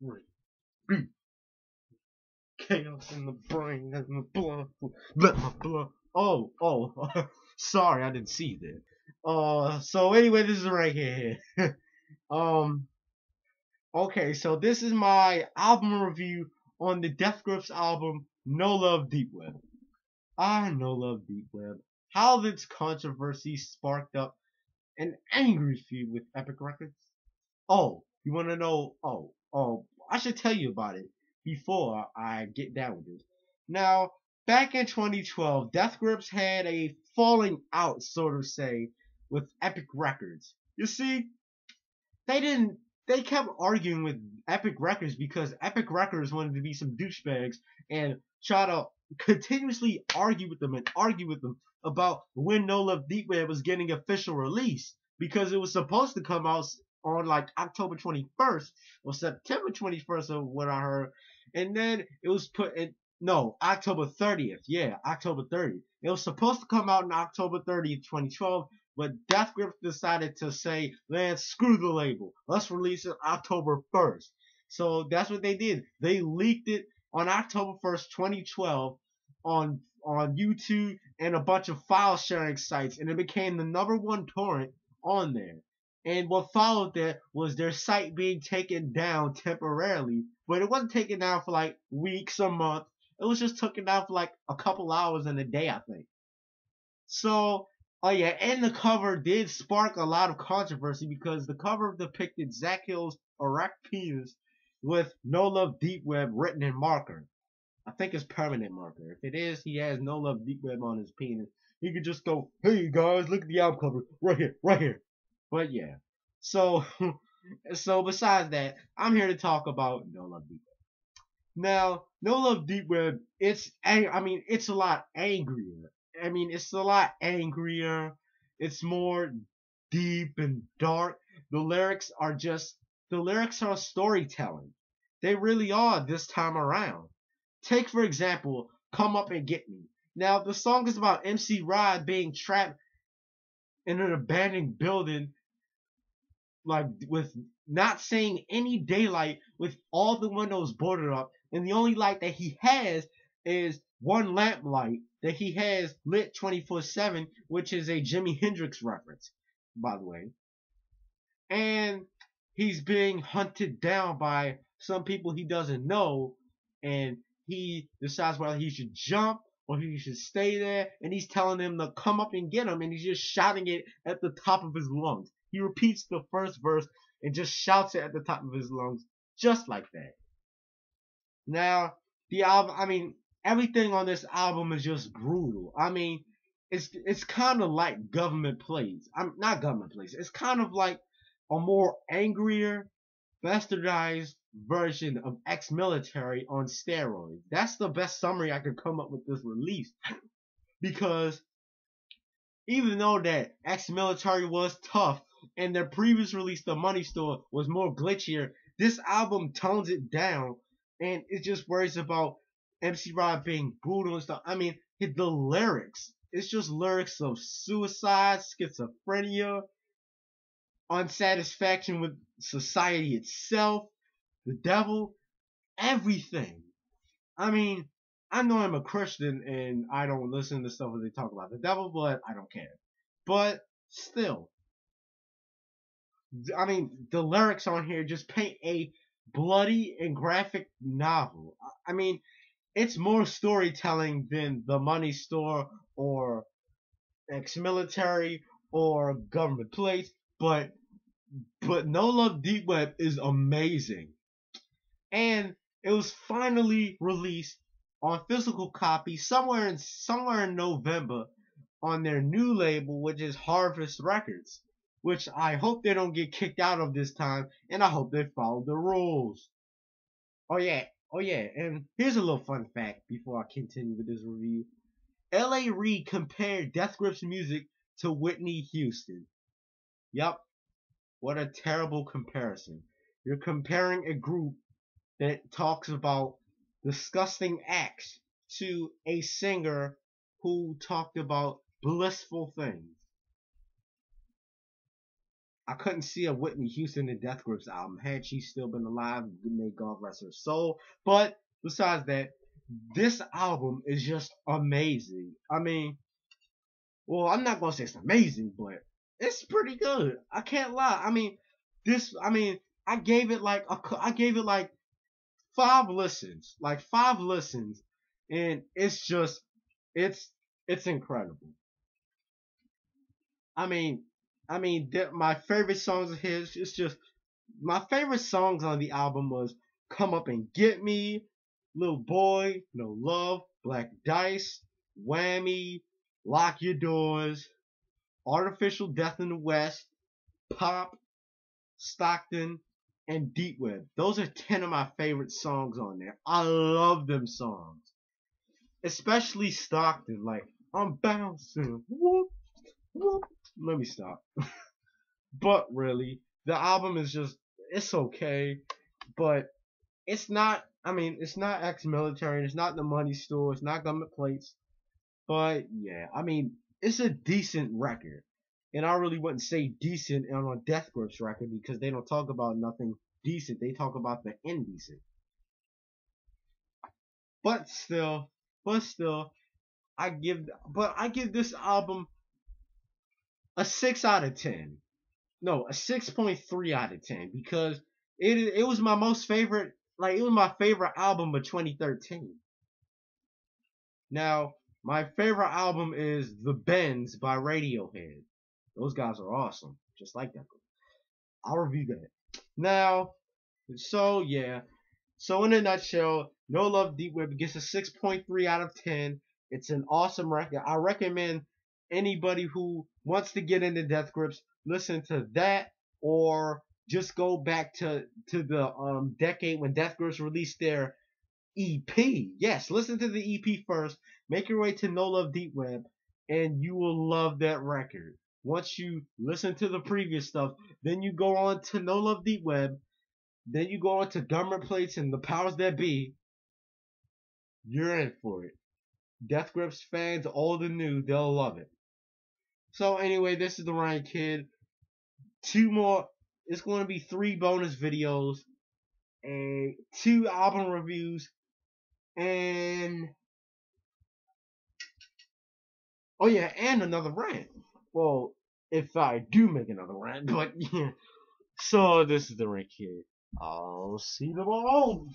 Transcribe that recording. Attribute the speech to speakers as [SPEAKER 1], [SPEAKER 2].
[SPEAKER 1] Beat. Chaos in the brain and the blood. Let my blood. Oh. Sorry, I didn't see that. So anyway, this is right here. um, okay, so this is my album review on the Death Grips album No Love Deep Web. I No Love Deep Web. How this controversy sparked up an angry feud with Epic Records. Oh, you want to know? Oh, I should tell you about it before I get down with this. Now, back in 2012, Death Grips had a falling out, sort of say, with Epic Records. You see, they didn't. They kept arguing with Epic Records because Epic Records wanted to be some douchebags and try to continuously argue with them about when No Love Deep Web was getting official release because it was supposed to come out on like October 21st or September 21st or what I heard, and then it was put in no October 30th. Yeah, October 30th. It was supposed to come out on October 30th, 2012, but Death Grips decided to say, man, screw the label. Let's release it October 1st. So that's what they did. They leaked it on October 1st, 2012 on YouTube and a bunch of file sharing sites, and it became the #1 torrent on there. And what followed that was their site being taken down temporarily, but it wasn't taken down for like weeks or months. It was just taken down for like a couple hours in a day, I think. So, oh yeah, and the cover did spark a lot of controversy because the cover depicted Zach Hill's erect penis with No Love Deep Web written in marker. I think it's permanent marker. If it is, he has No Love Deep Web on his penis. He could just go, hey guys, look at the album cover. Right here, right here. But yeah. So, so besides that, I'm here to talk about No Love Deep Web. Now, No Love Deep Web, it's a lot angrier. It's a lot angrier. It's more deep and dark. The lyrics are storytelling. They really are this time around. Take, for example, Come Up and Get Me. Now, the song is about MC Rod being trapped in an abandoned building, like with not seeing any daylight, with all the windows boarded up, and the only light that he has is one lamp light that he has lit 24/7, which is a Jimi Hendrix reference, by the way. And he's being hunted down by some people he doesn't know, and he decides whether he should jump or he should stay there, and he's telling them to come up and get him, and he's just shouting it at the top of his lungs. He repeats the first verse and just shouts it at the top of his lungs, just like that. Now, the album, everything on this album is just brutal. It's kind of like Government Plays. I'm not Government Plays. It's kind of like a more angrier, bastardized version of ex-military on steroids. That's the best summary I could come up with this release. Because even though that ex-military was tough and their previous release, The Money Store, was more glitchier, this album tones it down and it just worries about MC Rod being brutal and stuff. The lyrics, it's just lyrics of suicide, schizophrenia, unsatisfaction with society itself, the devil, everything. I mean, I know I'm a Christian and I don't listen to stuff where they talk about the devil, but I don't care. But still, the lyrics on here just paint a bloody and graphic novel. It's more storytelling than The Money Store or ex-military or Government Plays, but No Love Deep Web is amazing. And it was finally released on physical copy somewhere in November on their new label, which is Harvest Records, which I hope they don't get kicked out of this time, and I hope they follow the rules. Oh yeah, and here's a little fun fact before I continue with this review. L.A. Reid compared Death Grips music to Whitney Houston. Yup, what a terrible comparison. You're comparing a group that talks about disgusting acts to a singer who talked about blissful things. I couldn't see a Whitney Houston and Death Grips album had she still been alive. May God rest her soul. But besides that, this album is just amazing. I mean, well, I'm not gonna say it's amazing, but it's pretty good. I can't lie. I mean, I gave it like like 5 listens, and it's just, it's incredible. I mean, my favorite songs of his. It's just my favorite songs on the album was "Come Up and Get Me," "Little Boy," "No Love," "Black Dice," "Whammy," "Lock Your Doors," "Artificial Death in the West," "Pop," "Stockton," and "Deep Web." Those are 10 of my favorite songs on there. I love them songs, especially Stockton. Like, I'm bouncing, whoop whoop. Let me stop. But really, the album is just, it's okay, but it's not, it's not ex-military, it's not The Money Store, it's not Government Plates, but yeah, it's a decent record. And I really wouldn't say decent on a Death Grips record because they don't talk about nothing decent, they talk about the indecent. But still, I give this album a 6 out of 10. No, a 6.3 out of 10 because it was my most favorite, like it was my favorite album of 2013. Now, my favorite album is The Bends by Radiohead. Those guys are awesome, just like that. I'll review that. Now, so yeah. So in a nutshell, No Love Deep Web gets a 6.3 out of 10. It's an awesome record. I recommend anybody who wants to get into Death Grips listen to that, or just go back to the decade when Death Grips released their EP. Yes, listen to the EP first. Make your way to No Love Deep Web, and you will love that record. Once you listen to the previous stuff, then you go on to No Love Deep Web, then you go on to Government Plates and The Powers That Be. You're in for it. Death Grips fans, old and new, they'll love it. So anyway, this is the Ryan Kid. 2 more. It's going to be 3 bonus videos, and 2 album reviews, and oh yeah, and another rant. Well, if I do make another rant, but yeah. So this is the Ryan Kid. I'll see them all.